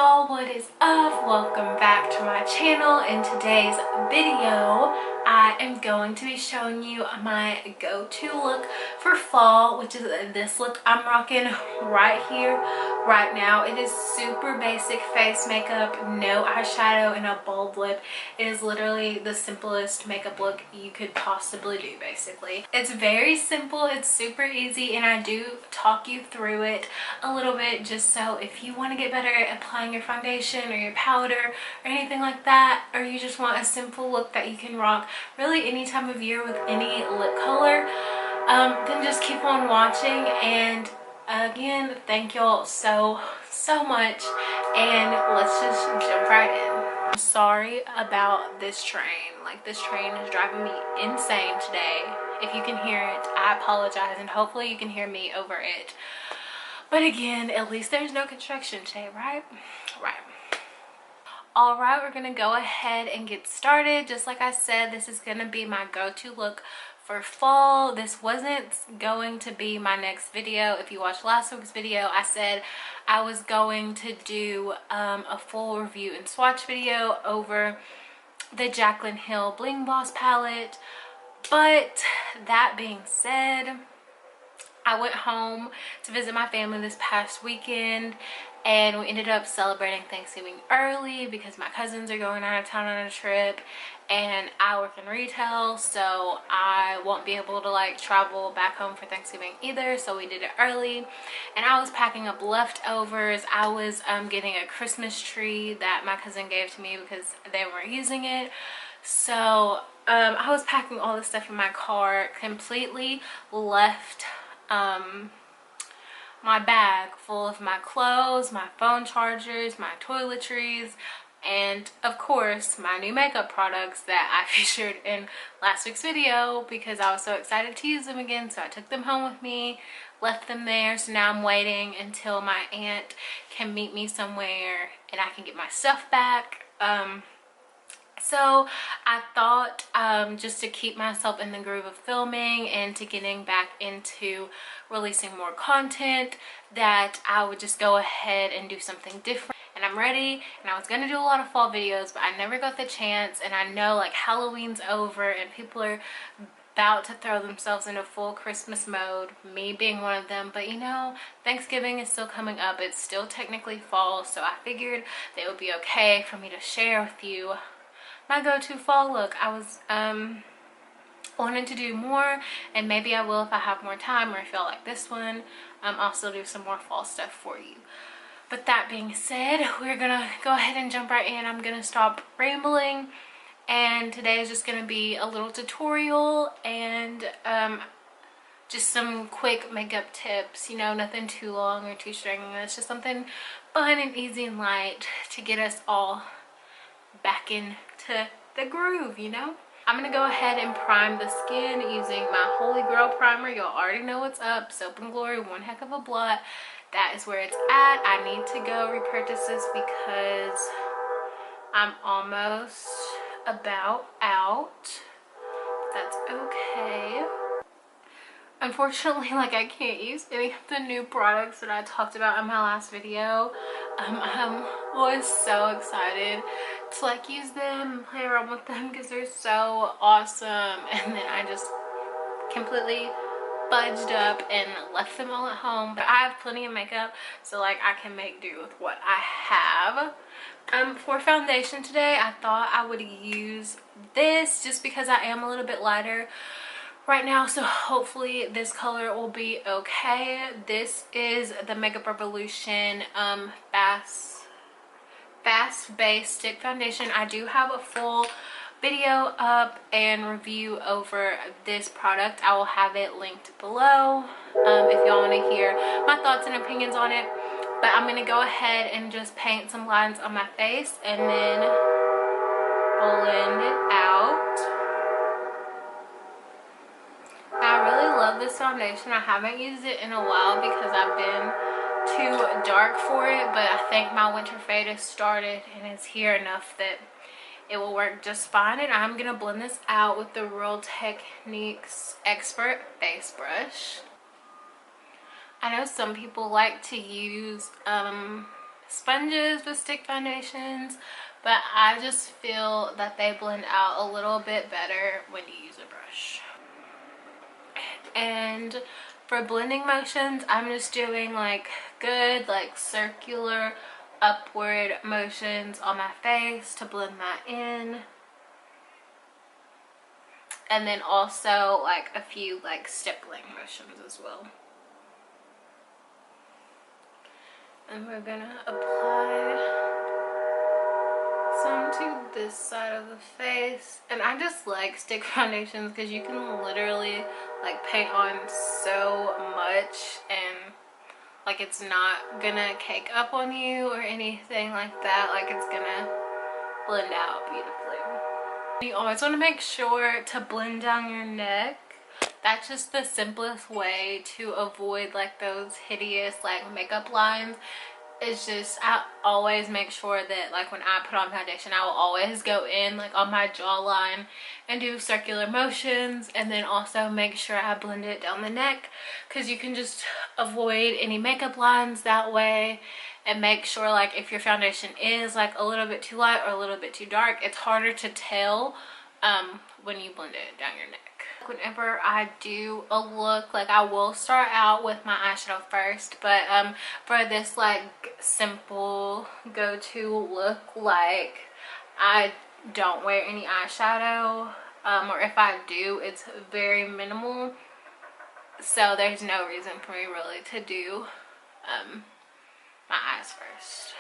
y'all, what is up? Welcome back to my channel. In today's video I am going to be showing you my go-to look for fall, which is this look I'm rocking right here right now. It is super basic face makeup, no eyeshadow, and a bold lip. It is literally the simplest makeup look you could possibly do. Basically, it's very simple, it's super easy, and I do talk you through it a little bit just so if you want to get better at applying your foundation or your powder or anything like that, or you just want a simple look that you can rock really any time of year with any lip color, then just keep on watching. And again, thank y'all so much, and let's just jump right in. I'm sorry about this train. Like, this train is driving me insane today. If you can hear it, I apologize, and hopefully you can hear me over it. But again, at least there's no construction today, right? Right. All right, we're gonna go ahead and get started. Just like I said, this is gonna be my go-to look for fall. This wasn't going to be my next video. If you watched last week's video, I said I was going to do a full review and swatch video over the Jaclyn Hill Bling Boss palette. But that being said, I went home to visit my family this past weekend, and we ended up celebrating Thanksgiving early because my cousins are going out of town on a trip, and I work in retail, so I won't be able to like travel back home for Thanksgiving either. So we did it early, and I was packing up leftovers. I was getting a Christmas tree that my cousin gave to me because they weren't using it. So I was packing all this stuff in my car, completely left my bag full of my clothes, my phone chargers, my toiletries, and of course my new makeup products that I featured in last week's video because I was so excited to use them again. So I took them home with me, left them there. So now I'm waiting until my aunt can meet me somewhere and I can get my stuff back. So I thought just to keep myself in the groove of filming and to getting back into releasing more content, that I would just go ahead and do something different. And I'm ready, and I was gonna do a lot of fall videos, but I never got the chance. And I know like Halloween's over and people are about to throw themselves into full Christmas mode, me being one of them. But you know, Thanksgiving is still coming up. It's still technically fall, so I figured that it would be okay for me to share with you my go-to fall look. I was wanting to do more, and maybe I will if I have more time, or I feel like this one also do some more fall stuff for you. But that being said, we're gonna go ahead and jump right in. I'm gonna stop rambling, and today is just gonna be a little tutorial and just some quick makeup tips, you know, nothing too long or too strenuous, just something fun and easy and light to get us all back into the groove, you know. I'm gonna go ahead and prime the skin using my Holy Grail primer. Y'all already know what's up. Soap and Glory, one heck of a blot. That is where it's at. I need to go repurchase this because I'm almost about out. That's okay. Unfortunately, like, I can't use any of the new products that I talked about in my last video. I was so excited to like use them and play around with them because they're so awesome, and then I just completely fudged up and left them all at home. But I have plenty of makeup, so like I can make do with what I have. For foundation today, I thought I would use this just because I am a little bit lighter right now, so hopefully this color will be okay. This is the Makeup Revolution Fast Base Stick Foundation. I do have a full video up and review over this product. I will have it linked below if y'all want to hear my thoughts and opinions on it. But I'm going to go ahead and just paint some lines on my face and then blend it out. I really love this foundation. I haven't used it in a while because I've been too dark for it, but I think my winter fade has started and it's here enough that it will work just fine. And I'm gonna blend this out with the Real Techniques Expert Face Brush. I know some people like to use sponges with stick foundations, but I just feel that they blend out a little bit better when you use a brush. And for blending motions, I'm just doing like good like circular upward motions on my face to blend that in. And then also like a few like stippling motions as well. And we're gonna apply some to this side of the face. And I just like stick foundations because you can literally like paint on so much and like it's not gonna cake up on you or anything like that. Like it's gonna blend out beautifully. You always want to make sure to blend down your neck. That's just the simplest way to avoid like those hideous like makeup lines. It's just I always make sure that like when I put on foundation, I will always go in like on my jawline and do circular motions, and then also make sure I blend it down the neck, because you can just avoid any makeup lines that way. And make sure like if your foundation is like a little bit too light or a little bit too dark, it's harder to tell when you blend it down your neck. Whenever I do a look, like I will start out with my eyeshadow first, but for this like simple go-to look, like I don't wear any eyeshadow, or if I do, it's very minimal, so there's no reason for me really to do my eyes first.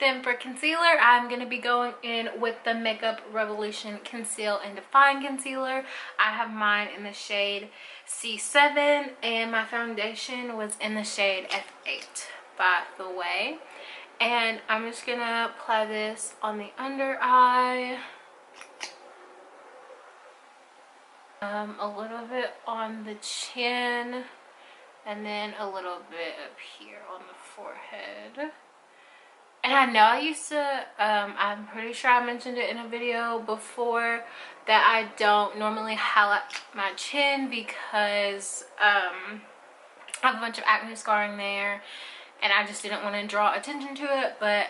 Then for concealer, I'm going to be going in with the Makeup Revolution Conceal and Define Concealer. I have mine in the shade C7 and my foundation was in the shade F8, by the way. And I'm just going to apply this on the under eye. A little bit on the chin. And then a little bit up here on the forehead. And I know I used to, I'm pretty sure I mentioned it in a video before, that I don't normally highlight my chin because I have a bunch of acne scarring there. And I just didn't want to draw attention to it. But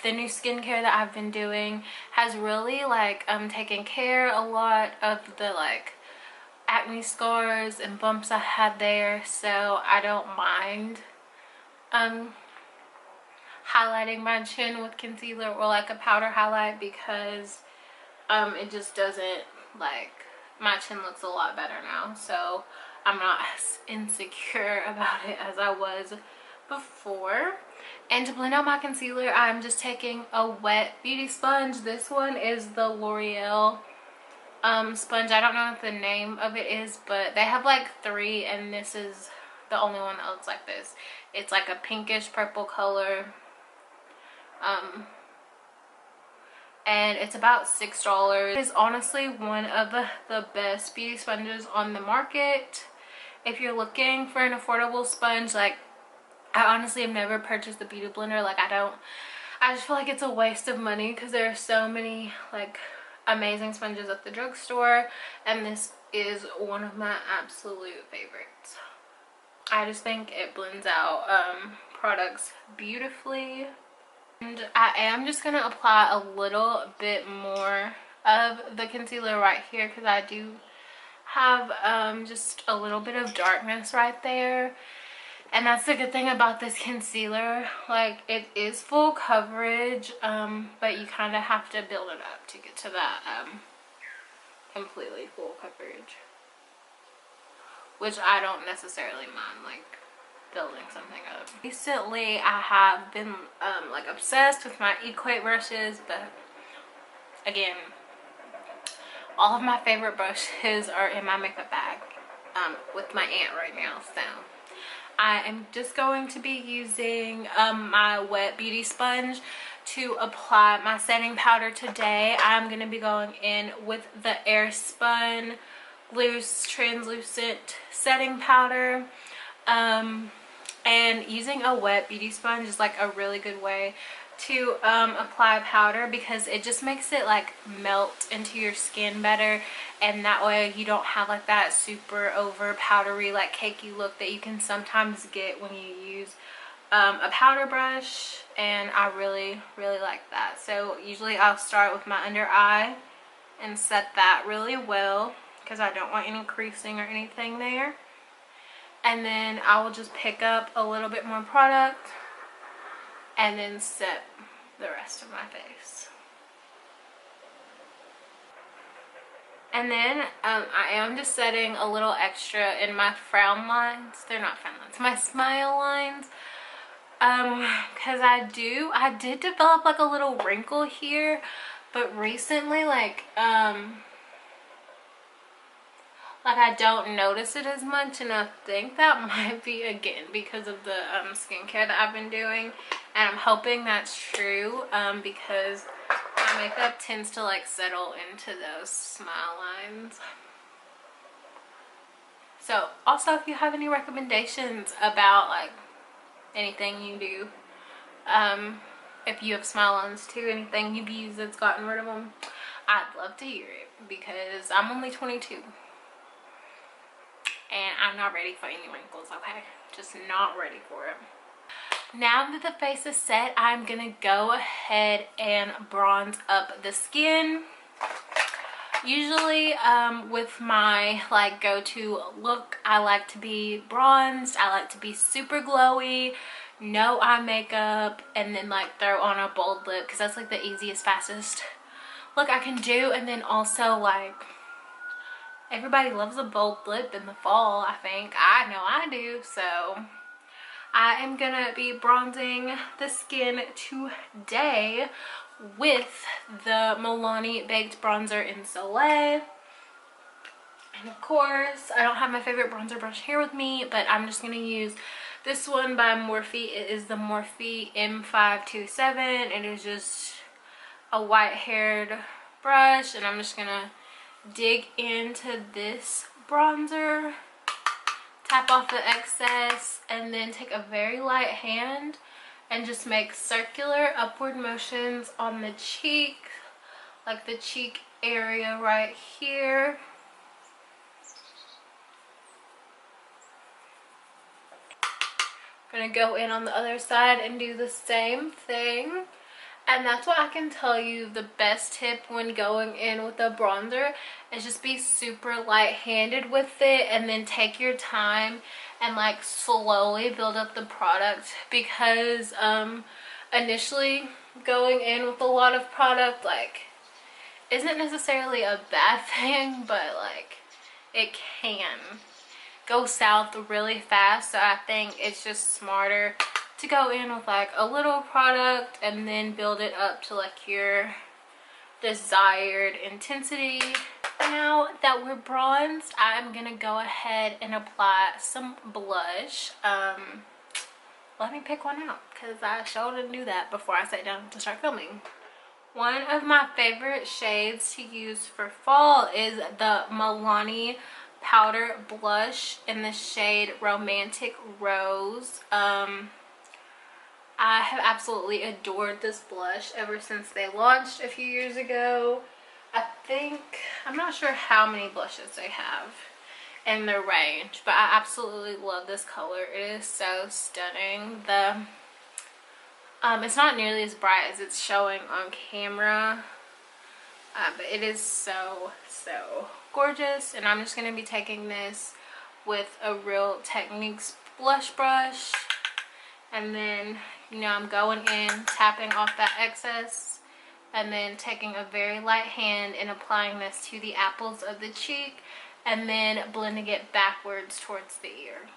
the new skincare that I've been doing has really like taken care a lot of the like acne scars and bumps I had there, so I don't mind highlighting my chin with concealer or like a powder highlight, because it just doesn't, like, my chin looks a lot better now, so I'm not as insecure about it as I was before. And to blend out my concealer, I'm just taking a wet beauty sponge. This one is the Loreal sponge. I don't know what the name of it is, but they have like 3, and this is the only one that looks like this. It's like a pinkish purple color, and it's about $6. It is honestly one of the best beauty sponges on the market. If you're looking for an affordable sponge, like, I honestly have never purchased the beauty blender. Like, I just feel like it's a waste of money because there are so many like amazing sponges at the drugstore, and this is one of my absolute favorites. I just think it blends out products beautifully. And I am just going to apply a little bit more of the concealer right here, because I do have just a little bit of darkness right there. And that's the good thing about this concealer. Like, it is full coverage, but you kind of have to build it up to get to that completely full coverage, which I don't necessarily mind, like, building something up. Recently, I have been like obsessed with my Equate brushes, but again, all of my favorite brushes are in my makeup bag with my aunt right now, so I am just going to be using my wet beauty sponge to apply my setting powder today. I'm going to be going in with the Airspun loose translucent setting powder, and using a wet beauty sponge is like a really good way to apply powder, because it just makes it like melt into your skin better, and that way you don't have like that super over powdery like cakey look that you can sometimes get when you use a powder brush, and I really like that. So usually I'll start with my under eye and set that really well because I don't want any creasing or anything there. And then I will just pick up a little bit more product and then set the rest of my face. And then I am just setting a little extra in my frown lines. They're not frown lines, my smile lines. Because I did develop like a little wrinkle here, but recently like I don't notice it as much, and I think that might be again because of the skincare that I've been doing, and I'm hoping that's true because my makeup tends to like settle into those smile lines. So also, if you have any recommendations about like anything you do, if you have smile lines too, anything you've used that's gotten rid of them, I'd love to hear it because I'm only 22 and I'm not ready for any wrinkles. Okay, just not ready for it. Now that the face is set, I'm gonna go ahead and bronze up the skin. Usually with my like go-to look, I like to be bronzed, I like to be super glowy, no eye makeup, and then like throw on a bold lip because that's like the easiest, fastest look I can do. And then also like everybody loves a bold lip in the fall, I think. I know I do. So I am gonna be bronzing the skin today with the Milani Baked Bronzer in Soleil. And of course, I don't have my favorite bronzer brush here with me, but I'm just gonna use this one by Morphe. It is the Morphe M527. It is just a white-haired brush, and I'm just gonna dig into this bronzer, tap off the excess, and then take a very light hand and just make circular upward motions on the cheek, like the cheek area right here. I'm gonna go in on the other side and do the same thing. And that's what I can tell you, the best tip when going in with a bronzer is just be super light-handed with it, and then take your time and like slowly build up the product, because initially going in with a lot of product like isn't necessarily a bad thing, but like it can go south really fast. So I think it's just smarter to go in with like a little product and then build it up to like your desired intensity. Now that we're bronzed, I'm gonna go ahead and apply some blush. Let me pick one out because I sure didn't do that before I sat down to start filming. One of my favorite shades to use for fall is the Milani powder blush in the shade Romantic Rose. I have absolutely adored this blush ever since they launched a few years ago. I'm not sure how many blushes they have in their range, but I absolutely love this color. It is so stunning. It's not nearly as bright as it's showing on camera, but it is so gorgeous. And I'm just going to be taking this with a Real Techniques blush brush, and then I'm going in, tapping off that excess, and then taking a very light hand and applying this to the apples of the cheek, and then blending it backwards towards the ear.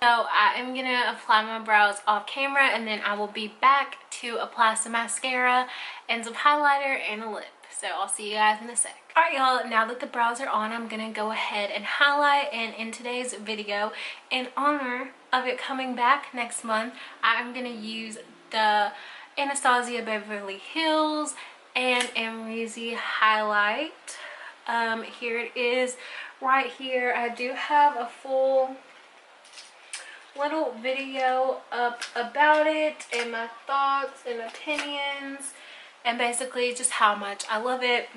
So I am gonna apply my brows off camera, and then I will be back to apply some mascara and some highlighter and a lip. So I'll see you guys in a sec. Alright y'all, now that the brows are on, I'm gonna go ahead and highlight. And in today's video, in honor of it coming back next month, I'm gonna use the Anastasia Beverly Hills and Amrezy Highlight. Here it is right here. I do have a full little video up about it and my thoughts and opinions, and basically just how much I love it.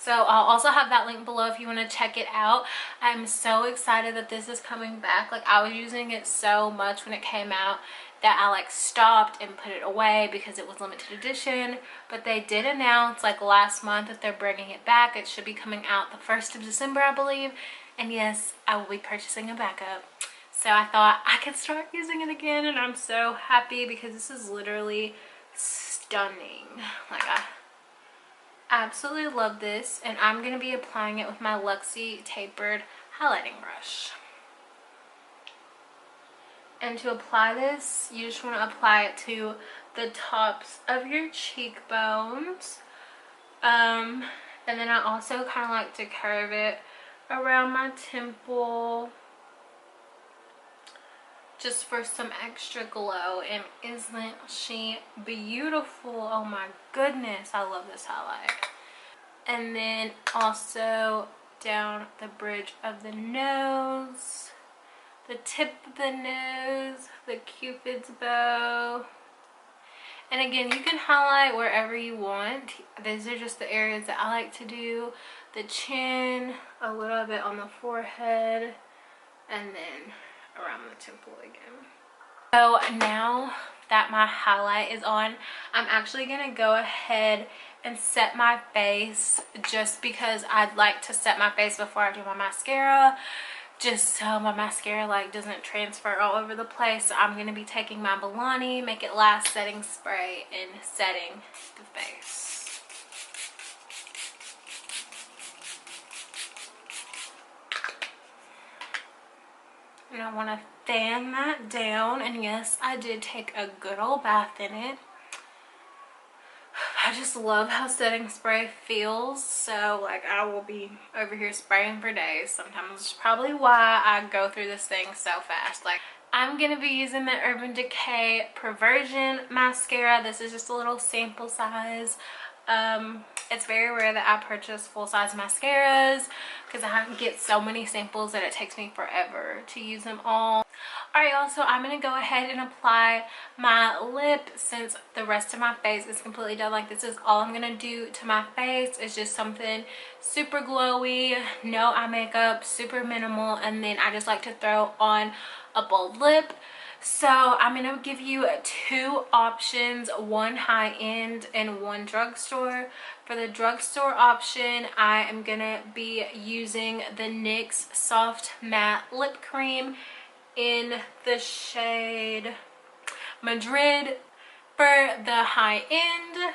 So I'll also have that link below if you want to check it out. I'm so excited that this is coming back. Like, I was using it so much when it came out that I like stopped and put it away because it was limited edition. But they did announce like last month that they're bringing it back. It should be coming out the 1st of December, I believe. And yes, I will be purchasing a backup. So I thought I could start using it again, and I'm so happy because this is literally stunning. Like, I absolutely love this, and I'm going to be applying it with my Luxie tapered highlighting brush. And to apply this, you just want to apply it to the tops of your cheekbones. And then I also kind of like to curve it around my temple, just for some extra glow. And isn't she beautiful? Oh my goodness, I love this highlight. And then also down the bridge of the nose, the tip of the nose, the Cupid's bow. And again, you can highlight wherever you want. These are just the areas that I like to do. The chin, a little bit on the forehead, and then around the temple again. So now that my highlight is on, I'm actually gonna go ahead and set my face, just because I'd like to set my face before I do my mascara, just so my mascara like doesn't transfer all over the place. So I'm gonna be taking my Milani Make It Last setting spray and setting the face. And I want to fan that down. And yes, I did take a good old bath in it. I just love how setting spray feels. So like, I will be over here spraying for days sometimes. It's probably why I go through this thing so fast. Like, I'm going to be using the Urban Decay Perversion mascara. This is just a little sample size. It's very rare that I purchase full-size mascaras because I get so many samples that it takes me forever to use them all. Alright, y'all, so I'm going to go ahead and apply my lip since the rest of my face is completely done. Like, this is all I'm going to do to my face. It's just something super glowy, no eye makeup, super minimal, and then I just like to throw on a bold lip. So I'm going to give you 2 options, one high-end and one drugstore. For the drugstore option, I am going to be using the NYX Soft Matte Lip Cream in the shade Madrid. For the high-end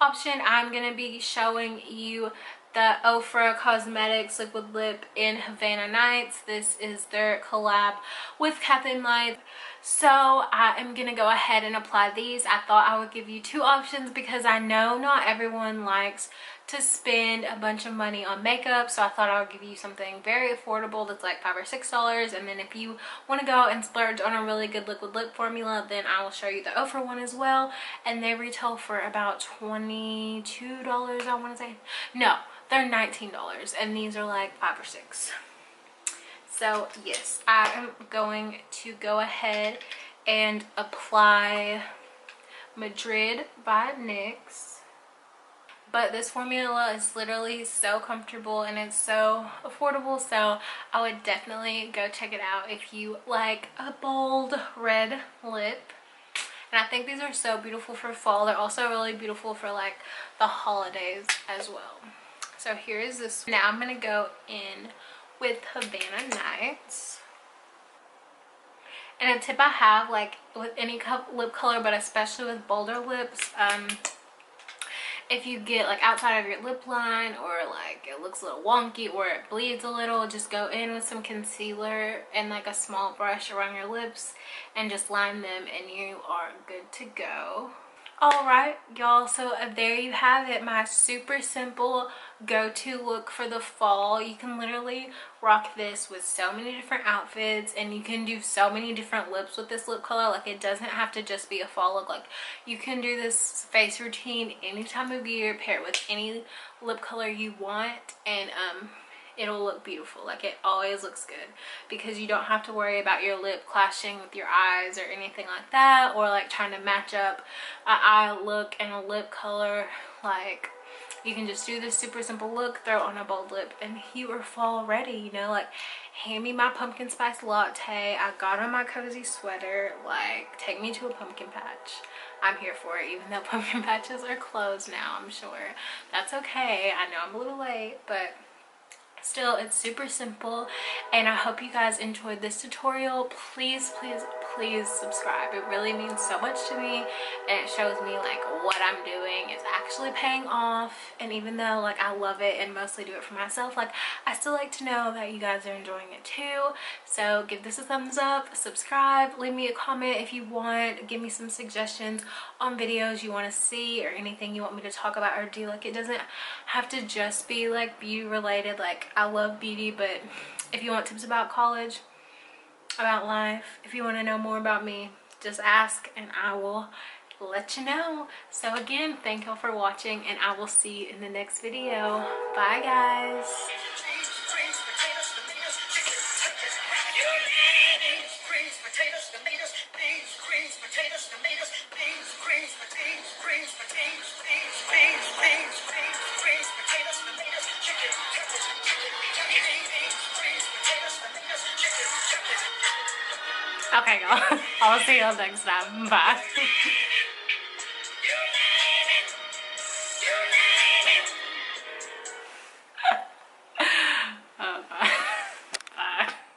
option, I'm going to be showing you the OFRA Cosmetics Liquid Lip in Havana Nights. This is their collab with Kathleen Light. So I am going to go ahead and apply these. I thought I would give you 2 options because I know not everyone likes to spend a bunch of money on makeup. So I thought I would give you something very affordable that's like $5 or $6. And then if you want to go and splurge on a really good liquid lip formula, then I will show you the OFRA one as well. And they retail for about $22, I want to say. No, they're $19, and these are like $5 or $6. So yes, I am going to go ahead and apply Madrid by NYX. But this formula is literally so comfortable and it's so affordable, so I would definitely go check it out if you like a bold red lip. And I think these are so beautiful for fall. They're also really beautiful for like the holidays as well. So here is this. Now I'm going to go in with Havana Nights. And a tip I have, like with any lip color, but especially with bolder lips, if you get like outside of your lip line, or like it looks a little wonky or it bleeds a little, just go in with some concealer and like a small brush around your lips and just line them and you are good to go. Alright y'all, so there you have it, my super simple go-to look for the fall. You can literally rock this with so many different outfits, and you can do so many different lips with this lip color. Like, it doesn't have to just be a fall look. Like, you can do this face routine any time of year, pair it with any lip color you want, and it'll look beautiful. Like, it always looks good because you don't have to worry about your lip clashing with your eyes or anything like that, or like trying to match up an eye look and a lip color. Like, You can just do this super simple look, throw on a bold lip, and you are fall ready, you know? Like, hand me my pumpkin spice latte. I got on my cozy sweater. Like, take me to a pumpkin patch. I'm here for it, even though pumpkin patches are closed now, I'm sure. That's okay. I know I'm a little late, but still, it's super simple, and I hope you guys enjoyed this tutorial. Please, please, please subscribe. It really means so much to me, and it shows me like what I'm doing is actually paying off. And even though like I love it and mostly do it for myself, like I still like to know that you guys are enjoying it too. So give this a thumbs up, subscribe, leave me a comment if you want, give me some suggestions on videos you want to see or anything you want me to talk about or do. Like, it doesn't have to just be like beauty related. Like, I love beauty, but if you want tips about college, about life, if you want to know more about me, just ask and I will let you know. So again, thank y'all for watching, and I will see you in the next video. Bye guys. Okay, y'all. I'll see y'all next time. Bye.